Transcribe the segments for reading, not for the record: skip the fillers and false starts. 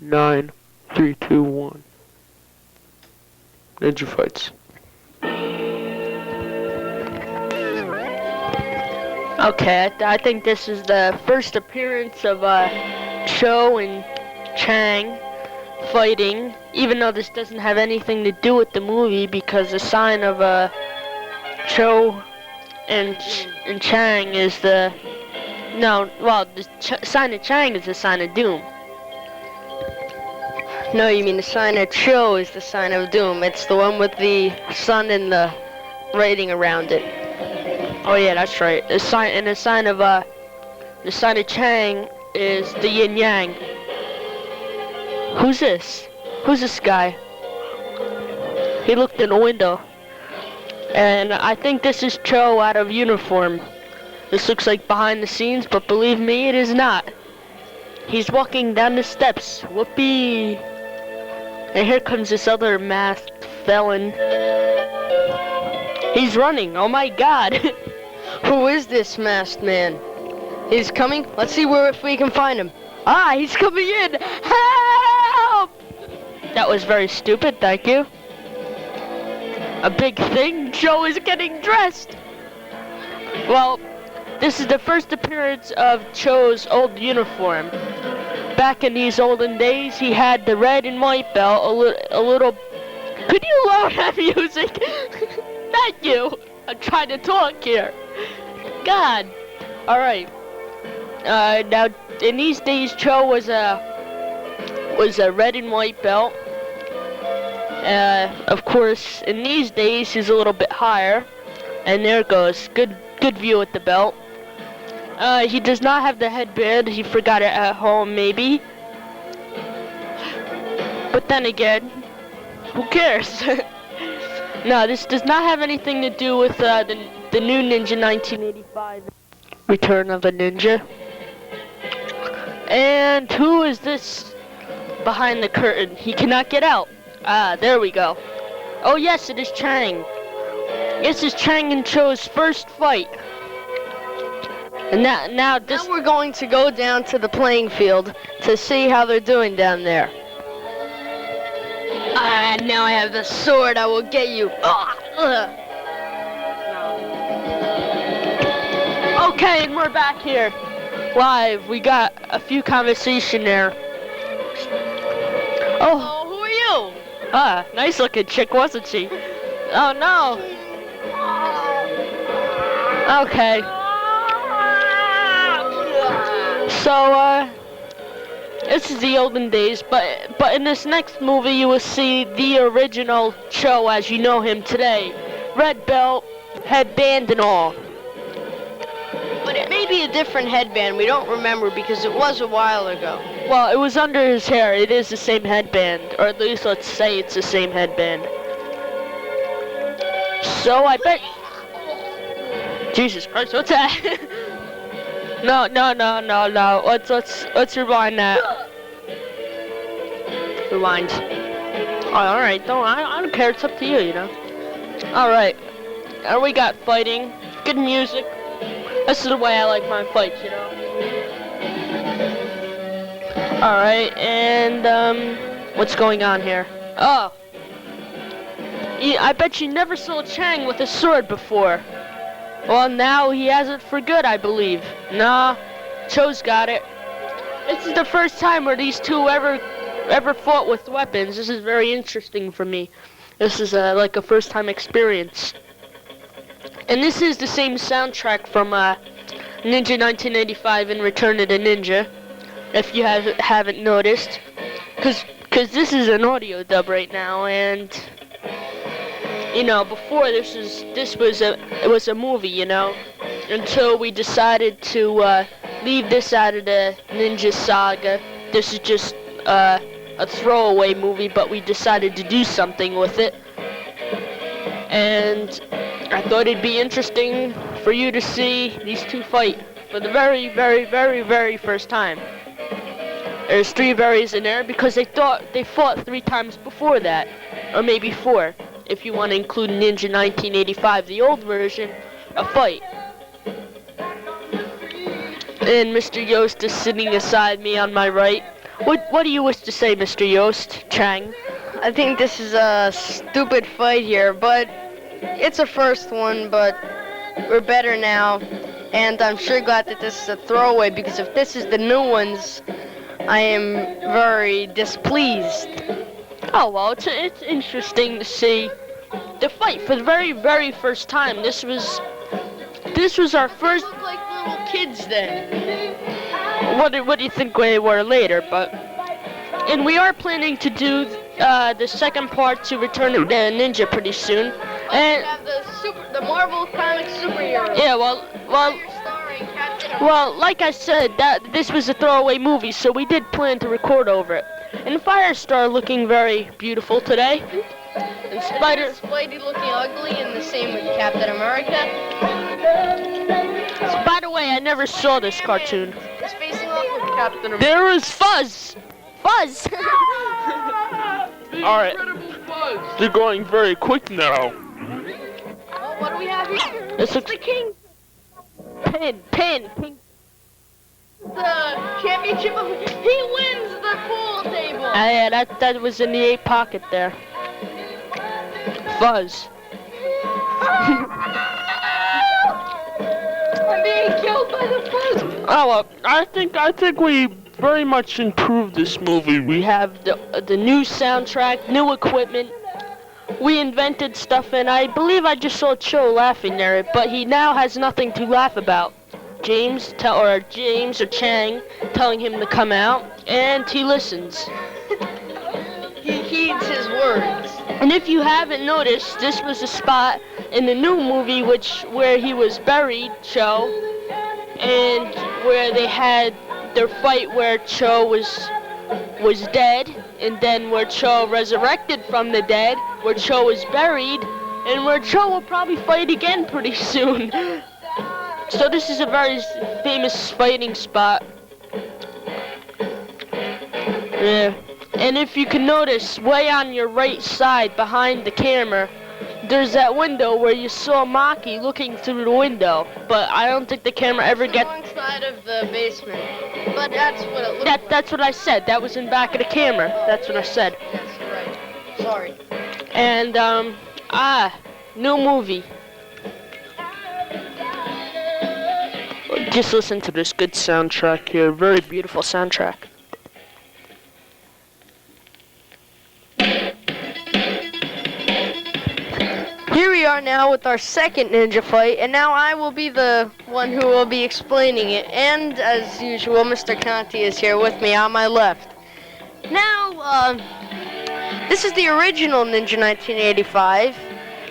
9, 3, 2, 1. Ninja fights. Okay, I think this is the first appearance of Cho and Chang fighting, even though this doesn't have anything to do with the movie, because the sign of Cho and Chang is the sign of Chang is the sign of doom. No, you mean the sign of Cho is the sign of doom. It's the one with the sun and the writing around it. Oh yeah, that's right. The sign of Chang is the yin-yang. Who's this? Who's this guy? He looked in a window. And I think this is Cho out of uniform. This looks like behind the scenes, but believe me, it is not. He's walking down the steps. Whoopee! And here comes this other masked felon. He's running. Oh my God! Who is this masked man? He's coming. Let's see if we can find him. Ah, he's coming in! Help! That was very stupid, thank you. A big thing? Joe is getting dressed! Well, this is the first appearance of Cho's old uniform. Back in these olden days, he had the red and white belt, a little... Could you lower that music? Thank you! I'm trying to talk here. God! Alright. Now, in these days, Cho was a red and white belt. Of course, in these days, he's a little bit higher. And there it goes. Good view at the belt. He does not have the headband. He forgot it at home, maybe. But then again, who cares? No, this does not have anything to do with the new Ninja 1985 Return of a Ninja. And who is this behind the curtain? He cannot get out. Ah, there we go. Oh yes, it is Chang. This is Chang and Cho's first fight. And now we're going to go down to the playing field to see how they're doing down there. Ah, now I have the sword. I will get you. Okay, and we're back here. Live. We got a few conversation there. Oh, who are you? Ah, nice looking chick, wasn't she? Oh no. Okay. So, this is the olden days, but in this next movie you will see the original Cho as you know him today. Red belt, headband and all. But it may be a different headband. We don't remember because it was a while ago. Well, it was under his hair. It is the same headband, or at least let's say it's the same headband. So I bet... Jesus Christ, what's that? No. Let's rewind that. Rewind. Oh, alright, I don't care, it's up to you, you know. Alright. And we got fighting. Good music. This is the way I like my fights, you know. Alright, and what's going on here? Oh. I bet you never saw Chang with a sword before. Well, now he has it for good, I believe. Nah, Cho's got it. This is the first time where these two ever fought with weapons. This is very interesting for me. This is like a first-time experience. And this is the same soundtrack from Ninja 1985 and Return of the Ninja, if you haven't noticed. Cause this is an audio dub right now, and... You know, before this was a movie, you know, until we decided to leave this out of the Ninja Saga. This is just a throwaway movie, but we decided to do something with it. And I thought it'd be interesting for you to see these two fight for the very, very, very, very first time. There's 3 berries in there because they fought 3 times before that, or maybe 4. If you want to include Ninja 1985, the old version, a fight. And Mr. Yost is sitting beside me on my right. What do you wish to say, Mr. Yost Chang? I think this is a stupid fight here, but it's a first one, but we're better now. And I'm sure glad that this is a throwaway, because if this is the new ones, I am very displeased. Oh well, it's interesting to see the fight for the very, very first time. This was our first. Look like little kids then. What do you think they were later? And we are planning to do the second part to Return of the Ninja pretty soon. And we have the Marvel comic superheroes. yeah, well, like I said, this was a throwaway movie, so we did plan to record over it. And Firestar looking very beautiful today. And Spidey looking ugly, and the same with Captain America. By the way, I never saw this cartoon. He's facing off with Captain America. There is Fuzz! Fuzz! Alright. They're going very quick now. Oh, what do we have here? This looks the king. Pin. The championship of... He wins the pool table. Yeah, that was in the 8 pocket there. Fuzz. I'm being killed by the fuzz. Oh, well, I think we very much improved this movie. We have the new soundtrack, new equipment. We invented stuff, and I believe I just saw Cho laughing there, but he now has nothing to laugh about. James or Chang telling him to come out, and he listens. He heeds his words. And if you haven't noticed, this was a spot in the new movie where he was buried, Cho, and where they had their fight where Cho was dead, and then where Cho resurrected from the dead, where Cho was buried, and where Cho will probably fight again pretty soon. So this is a very famous fighting spot. Yeah. And if you can notice, way on your right side behind the camera, there's that window where you saw Maki looking through the window. But I don't think the camera ever gets... Wrong side of the basement. But that's what it looks like. That's what I said. That was in back of the camera. That's what I said. Yes, you're right. Sorry. And, new movie. Just listen to this good soundtrack here. Very beautiful soundtrack. Here we are now with our second ninja fight, and now I will be the one who will be explaining it. And as usual, Mr. Conti is here with me on my left. Now, this is the original Ninja 1985,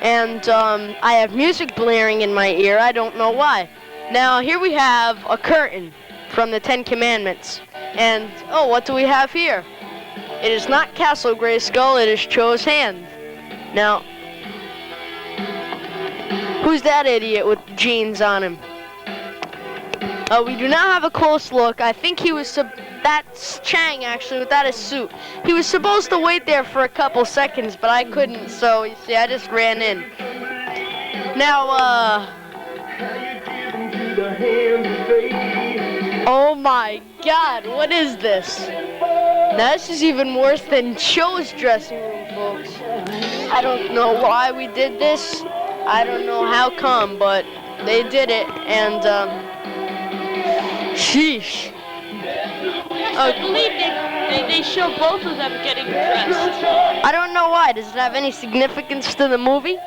and I have music blaring in my ear. I don't know why. Now, here we have a curtain from the 10 Commandments. And, oh, what do we have here? It is not Castle Grayskull, it is Cho's hand. Now, who's that idiot with jeans on him? We do not have a close look. I think he was, that's Chang actually, without his suit. He was supposed to wait there for a couple seconds, but I couldn't, so you see, I just ran in. Now, oh my God, what is this? Now this is even worse than Cho's dressing room, folks. I don't know why we did this. I don't know how come, but they did it, and, sheesh. I believe they show both of them getting dressed. I don't know why. Does it have any significance to the movie?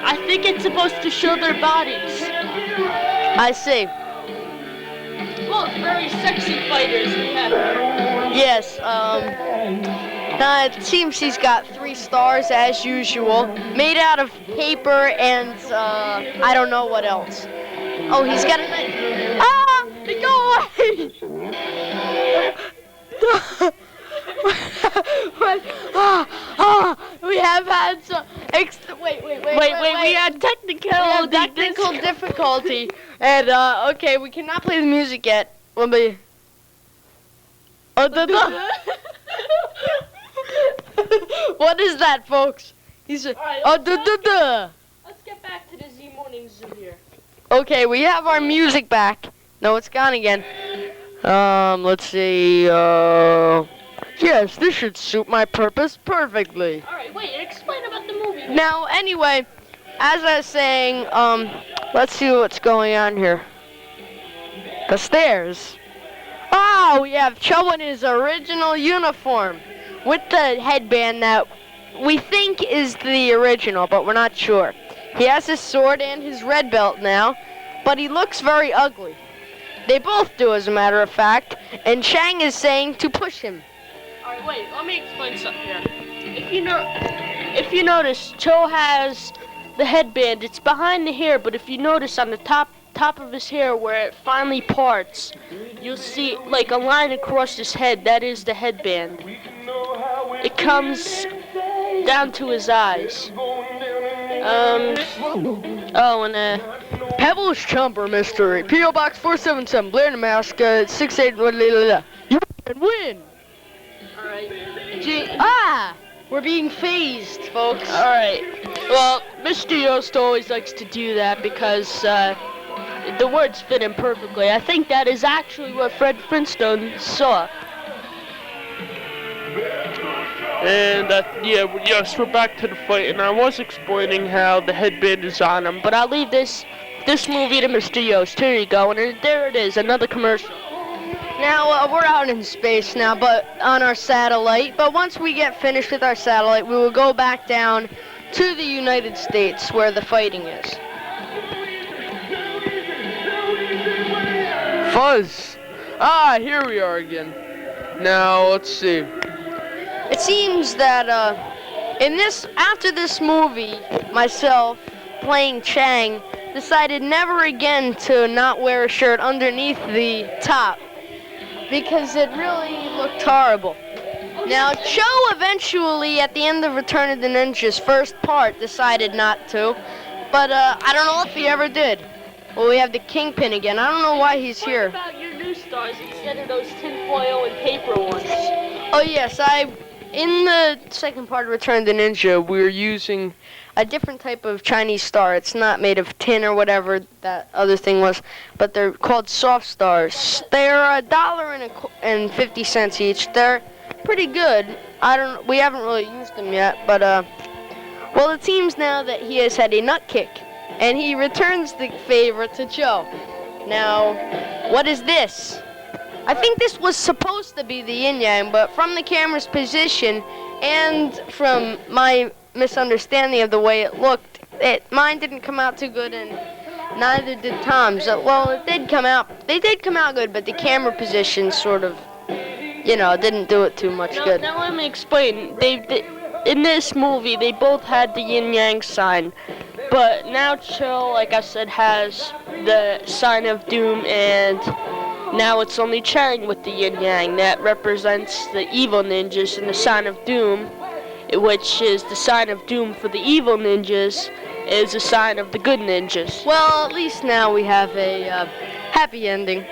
I think it's supposed to show their bodies. I see. Both very sexy fighters we have here. Yes, it seems he's got 3 stars as usual, made out of paper and, I don't know what else. Oh, he's got a knife. Ah! Go away! We have had some wait, we had technical difficulty. And, okay, we cannot play the music yet. Let me... What is that, folks? He's a... Let's get back to the Z Morning Zoo here. Okay, we have our music back. No, it's gone again. Let's see, yes, this should suit my purpose perfectly. Alright, wait, explain about the movie. Now, anyway, as I was saying, let's see what's going on here. The stairs. Oh, we have Cho in his original uniform with the headband that we think is the original, but we're not sure. He has his sword and his red belt now, but he looks very ugly. They both do, as a matter of fact, and Chang is saying to push him. Alright, wait, let me explain something here. If you notice, Cho has the headband. It's behind the hair, but if you notice on the top of his hair where it finally parts, you'll see like a line across his head. That is the headband. It comes down to his eyes. Pebbles Chumper Mystery. P.O. Box 477, Blair, Nebraska, 68, you can win! Alright. We're being phased, folks. Alright. Well, Mr. Yost always likes to do that because the words fit him perfectly. I think that is actually what Fred Flintstone saw. And yes, we're back to the fight, and I was explaining how the headband is on him, But I'll leave this movie to Mr. Yost. Here you go, and there it is, another commercial. Now, we're out in space now, but on our satellite. But once we get finished with our satellite, we will go back down to the United States where the fighting is. Fuzz! Ah, here we are again. Now, let's see. It seems that after this movie, myself, playing Chang, decided never again to not wear a shirt underneath the top because it really looked horrible. Now, Cho eventually, at the end of Return of the Ninja's first part, decided not to, but I don't know if he ever did. Well, we have the Kingpin again. I don't know why he's here. What about your new stars instead of those tinfoil and paper ones? Oh, yes, in the second part of Return of the Ninja, we're using a different type of Chinese star. It's not made of tin or whatever that other thing was, but they're called soft stars. They're $1.50 each. They're pretty good. We haven't really used them yet, but well, it seems now that he has had a nut kick, and he returns the favor to Joe. Now, what is this? I think this was supposed to be the yin-yang, but from the camera's position and from my misunderstanding of the way it looked, mine didn't come out too good, and neither did Tom's. Well, it did come out. They did come out good, but the camera position sort of, didn't do it too much good. Now let me explain. In this movie, they both had the yin-yang sign, but now Cho, like I said, has the sign of doom, and now it's only Chang with the yin-yang. That represents the evil ninjas, and the sign of doom, which is the sign of doom for the evil ninjas, is a sign of the good ninjas. Well, at least now we have a happy ending.